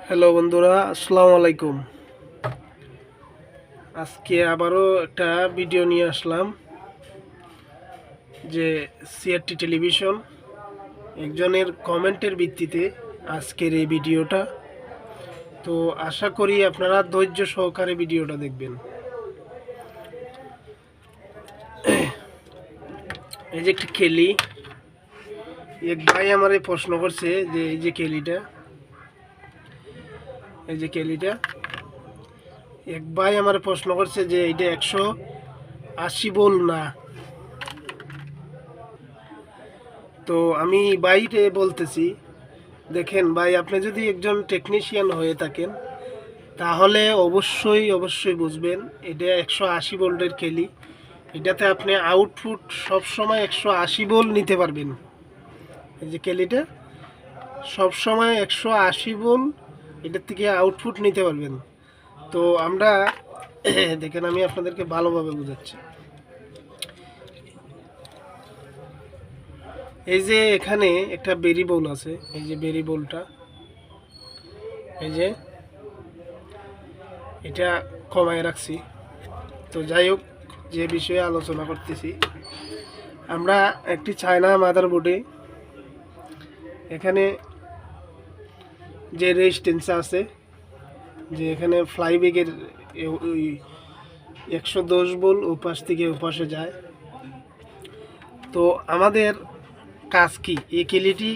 Hello বন্ধুরা, আসসালামু আলাইকুম। আজকে আবারও একটা ভিডিও নিয়ে আসলাম যে সিআরটি টেলিভিশন একজনের কমেন্টের ভিত্তিতে আজকের এই ভিডিওটা। তো আশা করি আপনারা ধৈর্য সহকারে ভিডিওটা দেখবেন। এই যে একটি কেলি, এক ভাই আমারে প্রশ্ন করছে যে এই যে কেলিটা, এক ভাই আমার প্রশ্ন করছে যে এটা 180 বল না। তো আমি বাইরে বলতেছি, দেখেন ভাই, আপনি যদি একজন টেকনিশিয়ান হয়ে থাকেন তাহলে অবশ্যই বুঝবেন এটা 180 ভোল্টের কেলি। এটাতে আপনি আউটপুট সবসময় 180 ভোল্ট নিতে পারবেন। এই যে কেলিটা সবসময় 180 ভোল্ট এটার থেকে আউটপুট নিতে পারবেন। তো আমরা দেখেন, আমি আপনাদেরকে ভালোভাবে বোঝাচ্ছি। এই যে এখানে একটা বেরি বোল আছে, এই যে বেরি বোলটা, এই যে এটা কমায় রাখছি। তো যাই হোক, যে বিষয়ে আলোচনা করতেছি, আমরা একটি চায়না মাদারবোর্ডে এখানে যে রেজিস্ট্যান্স আছে, যে এখানে ফ্লাইব্যাগের ওই 110 ভোল্ট ওপাশ থেকে ওপাশে যায়। তো আমাদের কাজ কি, এই কেলিটি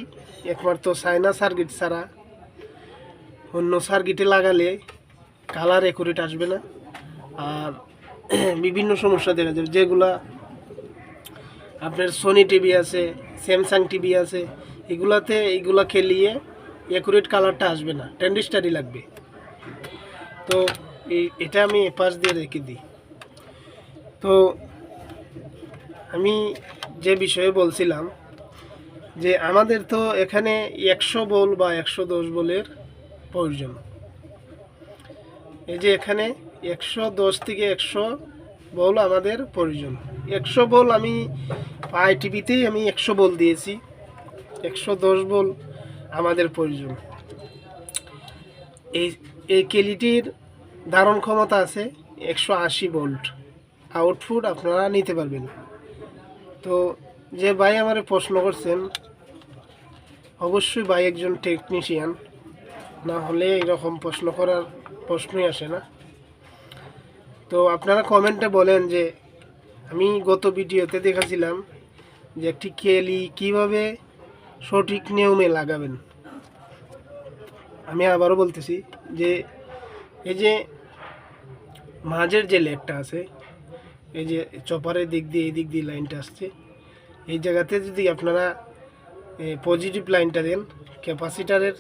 একমাত্র চায়না সার্কিট ছাড়া অন্য সার্কিটে লাগালে কালার অ্যাকুরেট আসবে না, আর বিভিন্ন সমস্যা দেখা যাবে। যেগুলা আপনার সোনি টিভি আছে, স্যামসাং টিভি আছে, এইগুলা খেলিয়ে অ্যাকুরেট কালারটা আসবে না, ট্রানজিস্টারই লাগবে। তো এটা আমি এপাশ দিয়ে রেখে দিই। তো আমি যে বিষয়ে বলছিলাম যে আমাদের তো এখানে 100 ভোল্ট বা 110 ভোল্টের প্রয়োজন। এই যে এখানে 110 থেকে 100 ভোল্ট আমাদের প্রয়োজন। 100 ভোল্ট আমি আইটিভিতেই আমি 100 ভোল্ট দিয়েছি, 110 ভোল্ট আমাদের প্রয়োজন। এই এই কেলিটির ধারণ ক্ষমতা আছে 180 ভোল্ট, আউটপুট আপনারা নিতে পারবেন। তো যে ভাই আমার প্রশ্ন করছেন, অবশ্যই ভাই একজন টেকনিশিয়ান, না হলে এরকম প্রশ্ন করার প্রশ্নই আসে না। তো আপনারা কমেন্টে বলেন যে আমি গত ভিডিওতে দেখাছিলাম যে একটি কেলি কিভাবে সঠিক নিয়মে লাগাবেন। আমি আবারও বলতেছি যে এই যে মাঝের যে লেগটা আছে, এই যে চপারের দিক দিয়ে এই দিক দিয়ে লাইনটা আসছে, এই জায়গাতে যদি আপনারা পজিটিভ লাইনটা দেন, ক্যাপাসিটারের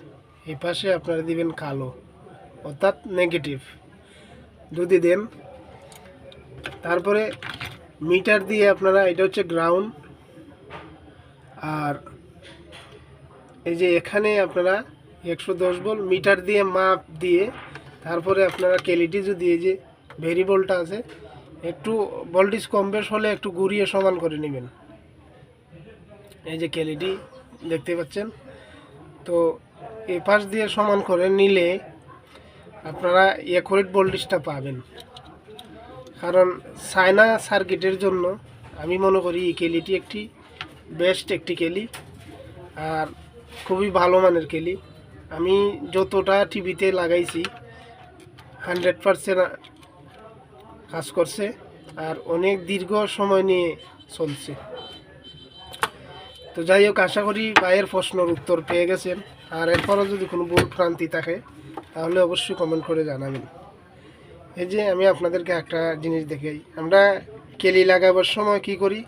এই পাশে আপনারা দিবেন কালো, অর্থাৎ নেগেটিভ যদি দেন। তারপরে মিটার দিয়ে আপনারা, এটা হচ্ছে গ্রাউন্ড, আর এই যে এখানে আপনারা 110 ভোল্ট মিটার দিয়ে মাপ দিয়ে, তারপরে আপনারা কেলিটি যদি এই যে ভেরিয়েবলটা আছে, একটু ভোল্টেজ কম বেশ হলে একটু ঘুরিয়ে সমান করে নেবেন। এই যে কেলিটি দেখতে পাচ্ছেন। তো এই পাশ দিয়ে সমান করে নিলে আপনারা অ্যাকুরেট ভোল্টেজটা পাবেন। কারণ চায়না সার্কিটের জন্য আমি মনে করি এই কেলিটি একটি বেস্ট একটি কেলি, আর খুবই ভালো মানের কেলি। আমি যতটা টিভিতে লাগাইছি 100% কাজ করছে, আর অনেক দীর্ঘ সময় নিয়ে চলছে। তো যাই হোক, আশা করি ভাইয়ের প্রশ্নের উত্তর পেয়ে গেছেন। আর এরপরও যদি কোনো ভুল ভ্রান্তি থাকে তাহলে অবশ্যই কমেন্ট করে জানাবেন। এই যে আমি আপনাদেরকে একটা জিনিস দেখাই, আমরা কেলি লাগাবার সময় কি করি,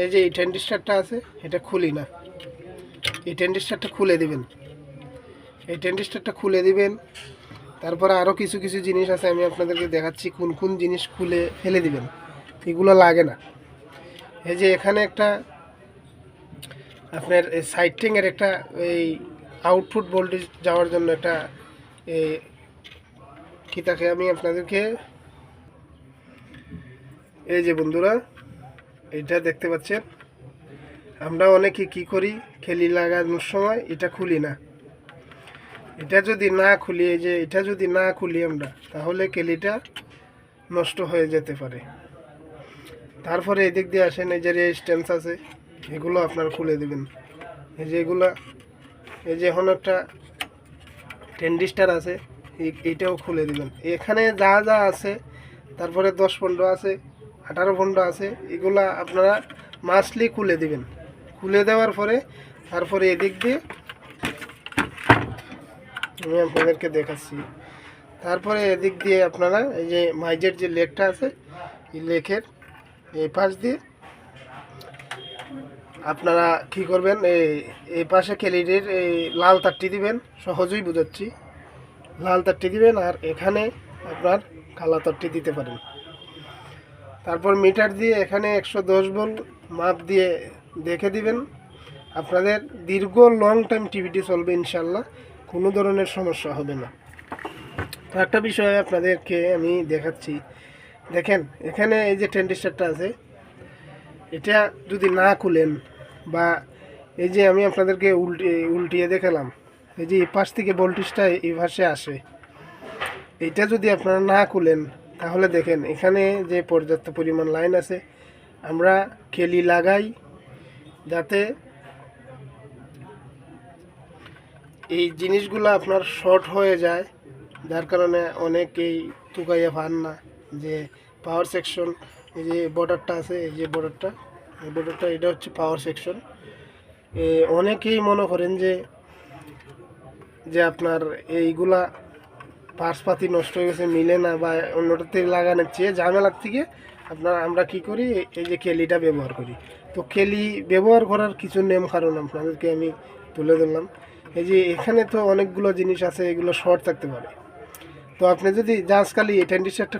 এই যে এই ট্রানজিস্টারটা আছে এটা খুলি না, এই ট্রানজিস্টারটা খুলে দিবেন, এই ট্রানজিস্টারটা খুলে দিবেন। তারপরে আরও কিছু কিছু জিনিস আছে, আমি আপনাদেরকে দেখাচ্ছি কোন কোন জিনিস খুলে ফেলে দিবেন, এগুলো লাগে না। এই যে এখানে একটা আপনার সাইটিংয়ের একটা এই আউটপুট ভোল্টেজ যাওয়ার জন্য একটা কি থাকে, আমি আপনাদেরকে, এই যে বন্ধুরা এটা দেখতে পাচ্ছেন, আমরা অনেকে কি করি, কেলি লাগানোর সময় এটা খুলি না, এটা যদি না খুলি, এই যে এটা যদি না খুলি আমরা, তাহলে কেলিটা নষ্ট হয়ে যেতে পারে। তারপরে এদিক দিয়ে আসেন, এই যে রেজিস্ট্যান্স আছে এগুলো আপনার খুলে দেবেন। এই যে এগুলা, এই যে এখন একটা ট্রেনডিস্টার আছে, এইটাও খুলে দিবেন। এখানে যা যা আছে, তারপরে 10-15 আছে, 18-15 আছে, এগুলা আপনারা মাসলি খুলে দিবেন। খুলে দেওয়ার পরে তারপরে এদিক দিয়ে আমি আপনাদেরকে দেখাচ্ছি। তারপরে এদিক দিয়ে আপনারা এই যে মাইজের যে লেগটা আছে, এই লেগের এই পাশ দিয়ে আপনারা কি করবেন, এই পাশে কেলিডির এই লাল তারটি দিবেন, সহজেই বুঝাচ্ছি। লাল তারটি দিবেন আর এখানে আপনার কালা তারটি দিতে পারেন। তারপর মিটার দিয়ে এখানে 110 ভোল্ট মাপ দিয়ে দেখে দিবেন। আপনাদের দীর্ঘ লং টাইম টিভিটি চলবে ইনশাল্লাহ, কোনো ধরনের সমস্যা হবে না। তো একটা বিষয় আপনাদেরকে আমি দেখাচ্ছি, দেখেন এখানে এই যে ট্রেনডিস্টারটা আছে, এটা যদি না খুলেন বা এই যে আমি আপনাদেরকে উল্টিয়ে দেখালাম, এই যে এই পাশ থেকে ভোল্টেজটা এই পাশে আসে, এটা যদি আপনারা না খুলেন তাহলে দেখেন এখানে যে পর্যাপ্ত পরিমাণ লাইন আছে, আমরা কেলি লাগাই যাতে এই জিনিসগুলো আপনার শর্ট হয়ে যায়, যার কারণে অনেকেই তুকাইয়া পান না যে পাওয়ার সেকশন। এই যে বর্ডারটা আছে, এই যে বর্ডারটা এটা হচ্ছে পাওয়ার সেকশন। অনেকেই মনে করেন যে যে আপনার এইগুলা পার্সপাতি নষ্ট হয়ে গেছে, মিলে না, বা অন্যটাতে লাগানোর চেয়ে ঝামেলার থেকে আমরা কি করি, এই যে কেলিটা ব্যবহার করি। তো কেলি ব্যবহার করার কিছু নিয়ম কারণ আপনাদেরকে আমি তুলে ধরলাম। এই যে এখানে তো অনেকগুলো জিনিস আছে, এগুলো শর্ট থাকতে পারে। তো আপনি যদি খালি ট্রেনডিস্টারটা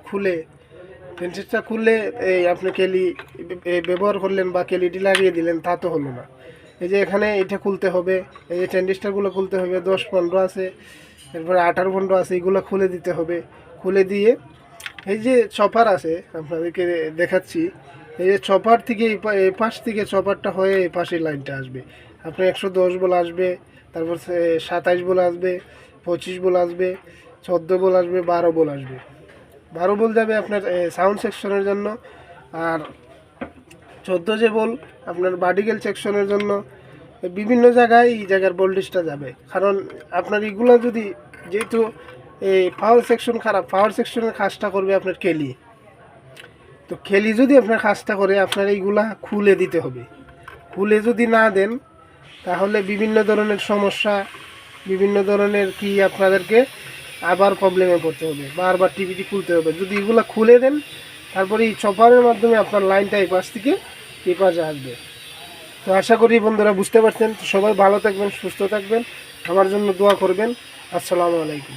খুলে এই আপনি কেলি ব্যবহার করলেন বা কেলিটি লাগিয়ে দিলেন, তা তো হলো না। এই যে এখানে এটা খুলতে হবে, এই যে ট্রেনডিস্টারগুলো খুলতে হবে, 10-15 আছে, এরপরে 18-15 আছে, এগুলো খুলে দিতে হবে। খুলে দিয়ে এই যে চপার আছে আপনাদেরকে দেখাচ্ছি, এই যে চপার থেকে এই পাশ থেকে চপারটা হয়ে এই পাশের লাইনটা আসবে, আপনার 110 ভোল্ট আসবে, তারপর 27 ভোল্ট আসবে, 25 ভোল্ট আসবে, 14 ভোল্ট আসবে, 12 ভোল্ট আসবে। 12 ভোল্ট যাবে আপনার সাউন্ড সেকশনের জন্য, আর 14 যে ভোল্ট আপনার বাডিকেল সেকশনের জন্য। বিভিন্ন জায়গায় এই জায়গার ভোল্টেজটা যাবে, কারণ আপনার এগুলো যদি, যেহেতু এই পাওয়ার সেকশন খারাপ, পাওয়ার সেকশনের কাজটা করবে আপনার কেলি। তো কেলি যদি আপনার কাজটা করে, আপনার এইগুলা খুলে দিতে হবে। খুলে যদি না দেন তাহলে বিভিন্ন ধরনের সমস্যা, বিভিন্ন ধরনের কি আপনাদেরকে আবার প্রবলেমে পড়তে হবে, বারবার টিভিটি খুলতে হবে। যদি এগুলো খুলে দেন তারপরে এই চপারের মাধ্যমে আপনার লাইনটা এই পাশ থেকে এই পাশে আসবে। তো আশা করি বন্ধুরা বুঝতে পারছেন। তো সবাই ভালো থাকবেন, সুস্থ থাকবেন, আমার জন্য দোয়া করবেন। আসসালামু আলাইকুম।